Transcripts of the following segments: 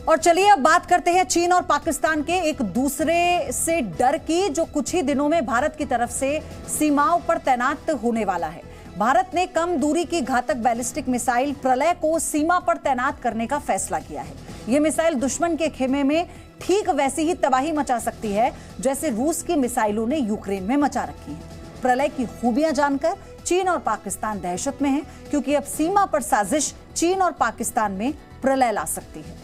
और चलिए अब बात करते हैं चीन और पाकिस्तान के एक दूसरे से डर की, जो कुछ ही दिनों में भारत की तरफ से सीमाओं पर तैनात होने वाला है। भारत ने कम दूरी की घातक बैलिस्टिक मिसाइल प्रलय को सीमा पर तैनात करने का फैसला किया है। यह मिसाइल दुश्मन के खेमे में ठीक वैसी ही तबाही मचा सकती है जैसे रूस की मिसाइलों ने यूक्रेन में मचा रखी है। प्रलय की खूबियां जानकर चीन और पाकिस्तान दहशत में हैं, क्योंकि अब सीमा पर साजिश चीन और पाकिस्तान में प्रलय ला सकती है।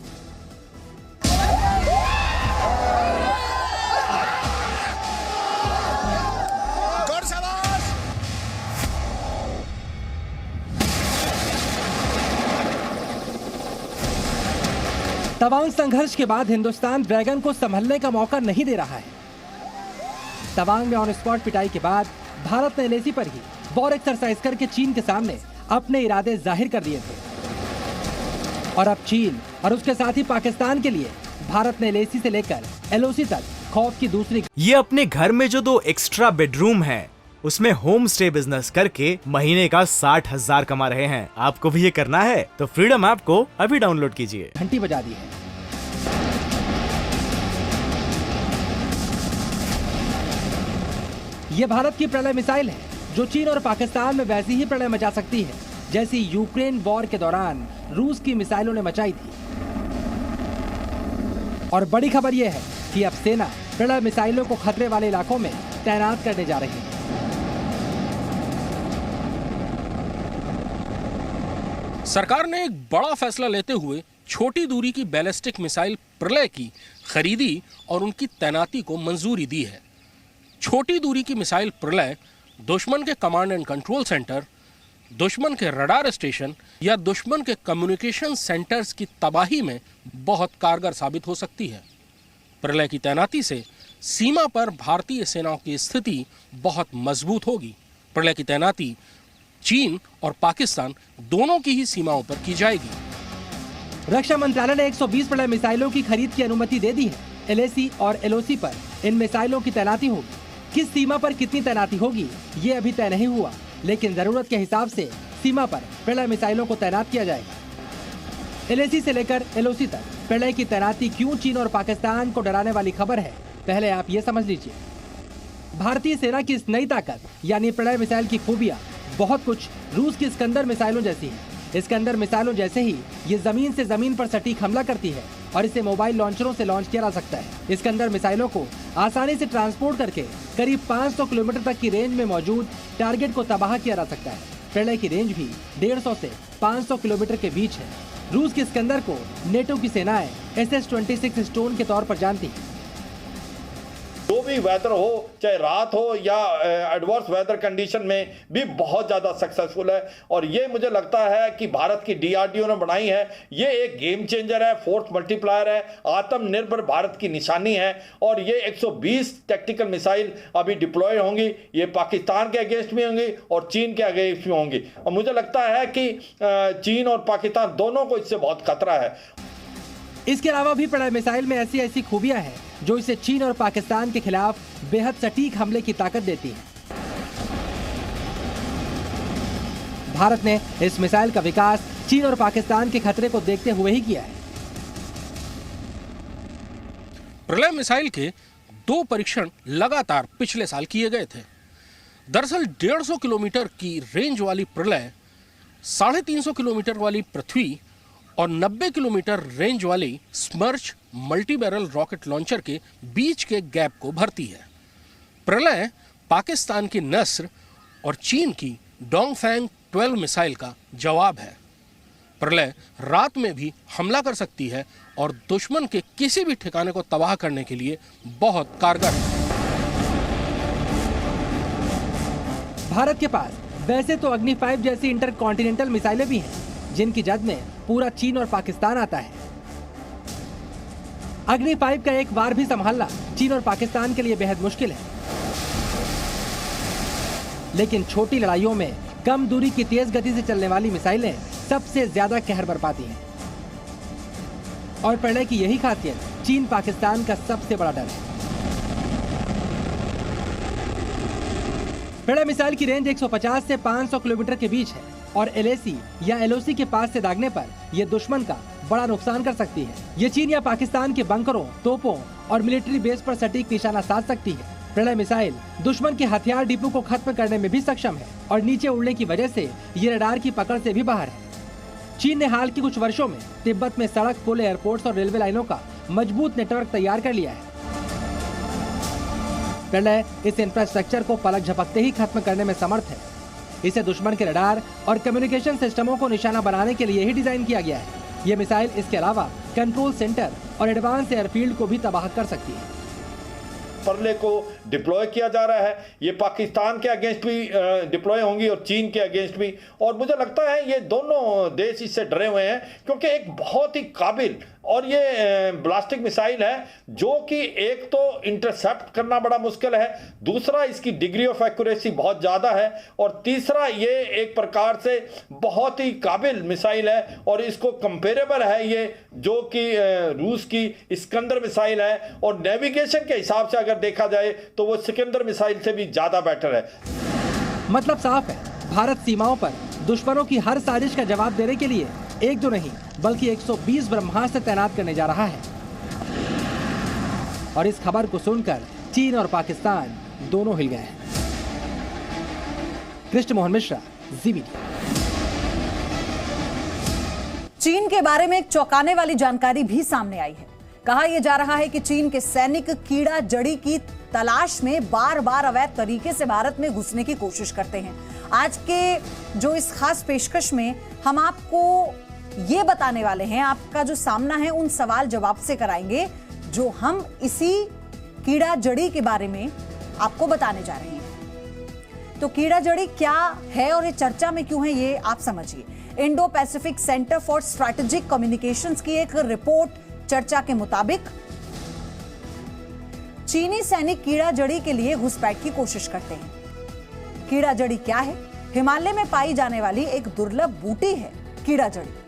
तवांग संघर्ष के बाद हिंदुस्तान ड्रैगन को संभलने का मौका नहीं दे रहा है। तवांग में ऑन स्पॉट पिटाई के बाद भारत ने एलएसी पर ही वॉर एक्सरसाइज करके चीन के सामने अपने इरादे जाहिर कर दिए थे। और अब चीन और उसके साथ ही पाकिस्तान के लिए भारत ने एलएसी से लेकर एलओसी तक खौफ की दूसरी। ये अपने घर में जो 2 एक्स्ट्रा बेडरूम है उसमें होम स्टे बिजनेस करके महीने का 60,000 कमा रहे हैं। आपको भी ये करना है तो फ्रीडम ऐप को अभी डाउनलोड कीजिए। घंटी बजा दी है। ये भारत की प्रलय मिसाइल है जो चीन और पाकिस्तान में वैसी ही प्रलय मचा सकती है जैसी यूक्रेन वॉर के दौरान रूस की मिसाइलों ने मचाई थी। और बड़ी खबर यह है कि अब सेना प्रलय मिसाइलों को खतरे वाले इलाकों में तैनात करने जा रही है। सरकार ने एक बड़ा फैसला लेते हुए छोटी दूरी की बैलिस्टिक मिसाइल प्रलय की खरीदी और उनकी तैनाती को मंजूरी दी है। छोटी दूरी की मिसाइल प्रलय दुश्मन के कमांड एंड कंट्रोल सेंटर, दुश्मन के रडार स्टेशन या दुश्मन के कम्युनिकेशन सेंटर्स की तबाही में बहुत कारगर साबित हो सकती है। प्रलय की तैनाती से सीमा पर भारतीय सेनाओं की स्थिति बहुत मजबूत होगी। प्रलय की तैनाती चीन और पाकिस्तान दोनों की ही सीमाओं पर की जाएगी। रक्षा मंत्रालय ने 120 प्रलय मिसाइलों की खरीद की अनुमति दे दी है। एलएसी और एलओसी पर इन मिसाइलों की तैनाती होगी। किस सीमा पर कितनी तैनाती होगी ये अभी तय नहीं हुआ, लेकिन जरूरत के हिसाब से सीमा पर प्रलय मिसाइलों को तैनात किया जाएगा। एलएसी से लेकर एलओसी तक प्रलय की तैनाती क्यों चीन और पाकिस्तान को डराने वाली खबर है, पहले आप ये समझ लीजिए। भारतीय सेना की इस नई ताकत यानी प्रलय मिसाइल की खूबियां बहुत कुछ रूस की इस्कंदर मिसाइलों जैसी है। इस्कंदर मिसाइलों जैसे ही ये जमीन से जमीन पर सटीक हमला करती है और इसे मोबाइल लॉन्चरों से लॉन्च किया जा सकता है। इस्कंदर मिसाइलों को आसानी से ट्रांसपोर्ट करके करीब 500 किलोमीटर तक की रेंज में मौजूद टारगेट को तबाह किया जा सकता है। प्रलय की रेंज भी 150 से 500 किलोमीटर के बीच है। रूस के इस्कंदर को नेटो की सेनाएं SS-26 स्टोन के तौर पर जानती है। जो भी वेदर हो, चाहे रात हो या एडवर्स वेदर कंडीशन में भी बहुत ज़्यादा सक्सेसफुल है। और ये मुझे लगता है कि भारत की DRDO ने बनाई है, ये एक गेम चेंजर है, फोर्स मल्टीप्लायर है, आत्मनिर्भर भारत की निशानी है। और ये 120 टैक्टिकल मिसाइल अभी डिप्लॉय होंगी। ये पाकिस्तान के अगेंस्ट भी होंगी और चीन के अगेंस्ट भी होंगी। और मुझे लगता है कि चीन और पाकिस्तान दोनों को इससे बहुत खतरा है। इसके अलावा भी प्रलय मिसाइल में ऐसी ऐसी खूबियां हैं जो इसे चीन और पाकिस्तान के खिलाफ बेहद सटीक हमले की ताकत देती है। भारत ने इस मिसाइल का विकास चीन और पाकिस्तान के खतरे को देखते हुए ही किया है। प्रलय मिसाइल के 2 परीक्षण लगातार पिछले साल किए गए थे। दरअसल 150 किलोमीटर की रेंज वाली प्रलय 350 किलोमीटर वाली पृथ्वी और 90 किलोमीटर रेंज वाली स्मर्च मल्टी बैरल रॉकेट लॉन्चर के बीच के गैप को भरती है। प्रलय पाकिस्तान की नस्र और चीन की डोंगफैंग 12 मिसाइल का जवाब है। प्रलय रात में भी हमला कर सकती है और दुश्मन के किसी भी ठिकाने को तबाह करने के लिए बहुत कारगर है। भारत के पास वैसे तो अग्नि 5 जैसी इंटरकॉन्टिनेंटल मिसाइलें भी हैं, जिनकी जद में पूरा चीन और पाकिस्तान आता है। अग्नि 5 का एक वार भी संभालना चीन और पाकिस्तान के लिए बेहद मुश्किल है। लेकिन छोटी लड़ाइयों में कम दूरी की तेज गति से चलने वाली मिसाइलें सबसे ज्यादा कहर बरपाती हैं। और प्रलय की यही खासियत चीन पाकिस्तान का सबसे बड़ा डर है। प्रलय मिसाइल की रेंज 150 से 500 किलोमीटर के बीच है और एलएसी या एलओसी के पास से दागने पर यह दुश्मन का बड़ा नुकसान कर सकती है। ये चीन या पाकिस्तान के बंकरों, तोपों और मिलिट्री बेस पर सटीक निशाना साध सकती है। प्रलय मिसाइल दुश्मन के हथियार डिपो को खत्म करने में भी सक्षम है और नीचे उड़ने की वजह से ये रडार की पकड़ से भी बाहर है। चीन ने हाल के कुछ वर्षों में तिब्बत में सड़क, पुल, एयरपोर्ट्स और रेलवे लाइनों का मजबूत नेटवर्क तैयार कर लिया है। प्रलय इस इंफ्रास्ट्रक्चर को पलक झपकते ही खत्म करने में समर्थ है। इसे दुश्मन के रडार और कम्युनिकेशन सिस्टमों को निशाना बनाने के लिए ही डिजाइन किया गया है। ये मिसाइल इसके अलावा कंट्रोल सेंटर और एडवांस एयरफील्ड को भी तबाह कर सकती है। प्रलय को डिप्लॉय किया जा रहा है, ये पाकिस्तान के अगेंस्ट भी डिप्लॉय होंगी और चीन के अगेंस्ट भी, और मुझे लगता है ये दोनों देश इससे डरे हुए हैं क्योंकि एक बहुत ही काबिल और ये ब्लास्टिक मिसाइल है जो कि एक तो इंटरसेप्ट करना बड़ा मुश्किल है, दूसरा इसकी डिग्री ऑफ एक्यूरेसी बहुत ज़्यादा है, और तीसरा ये एक प्रकार से बहुत ही काबिल मिसाइल है और इसको कंपेरेबल है ये जो कि रूस की इस्कंदर मिसाइल है, और नेविगेशन के हिसाब से अगर देखा जाए तो वो सिकंदर मिसाइल से भी ज़्यादा बेटर है। मतलब साफ है, भारत सीमाओं पर दुश्मनों की हर साजिश का जवाब देने के लिए एक दो नहीं बल्कि 120 ब्रह्मास्त्र तैनात करने जा रहा है। और इस खबर को सुनकर चीन और पाकिस्तान दोनों हिल गए हैं। कृष्ण मोहन मिश्रा, जी मीडिया। चीन के बारे में एक चौंकाने वाली जानकारी भी सामने आई है। कहा यह जा रहा है कि चीन के सैनिक कीड़ा जड़ी की तलाश में बार बार अवैध तरीके से भारत में घुसने की कोशिश करते हैं। आज के जो इस खास पेशकश में हम आपको ये बताने वाले हैं, आपका जो सामना है उन सवाल जवाब से कराएंगे जो हम इसी कीड़ा जड़ी के बारे में आपको बताने जा रहे हैं। तो कीड़ा जड़ी क्या है और ये चर्चा में क्यों है, ये आप समझिए। Indo Pacific centre for strategic communications की एक रिपोर्ट चर्चा के मुताबिक चीनी सैनिक कीड़ा जड़ी के लिए घुसपैठ की कोशिश करते हैं। कीड़ा जड़ी क्या है? हिमालय में पाई जाने वाली एक दुर्लभ बूटी है कीड़ा जड़ी।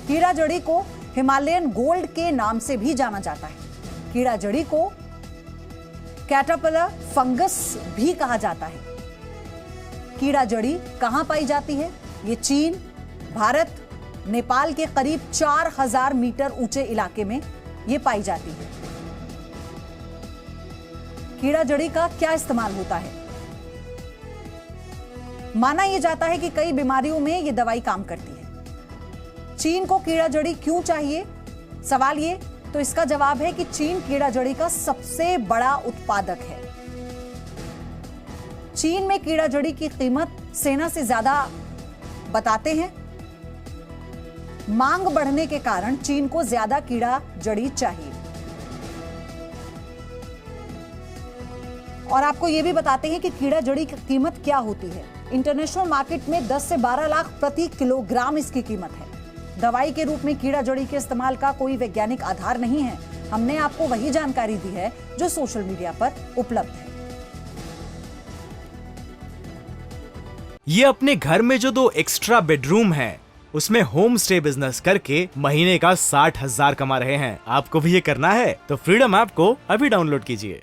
कीड़ा जड़ी को हिमालयन गोल्ड के नाम से भी जाना जाता है। कीड़ा जड़ी को कैटरपिलर फंगस भी कहा जाता है। कीड़ा जड़ी कहां पाई जाती है? ये चीन, भारत, नेपाल के करीब 4000 मीटर ऊंचे इलाके में ये पाई जाती है। कीड़ा जड़ी का क्या इस्तेमाल होता है? माना यह जाता है कि कई बीमारियों में यह दवाई काम करती है। चीन को कीड़ा जड़ी क्यों चाहिए? सवाल ये तो इसका जवाब है कि चीन कीड़ा जड़ी का सबसे बड़ा उत्पादक है। चीन में कीड़ा जड़ी की कीमत सेना से ज्यादा बताते हैं। मांग बढ़ने के कारण चीन को ज्यादा कीड़ा जड़ी चाहिए। और आपको यह भी बताते हैं कि कीड़ा जड़ी की कीमत क्या होती है। इंटरनेशनल मार्केट में 10 से 12 लाख प्रति किलोग्राम इसकी कीमत है। दवाई के रूप में कीड़ा जड़ी के इस्तेमाल का कोई वैज्ञानिक आधार नहीं है। हमने आपको वही जानकारी दी है जो सोशल मीडिया पर उपलब्ध है। ये अपने घर में जो 2 एक्स्ट्रा बेडरूम है उसमें होम स्टे बिजनेस करके महीने का 60,000 कमा रहे हैं। आपको भी ये करना है तो फ्रीडम ऐप को अभी डाउनलोड कीजिए।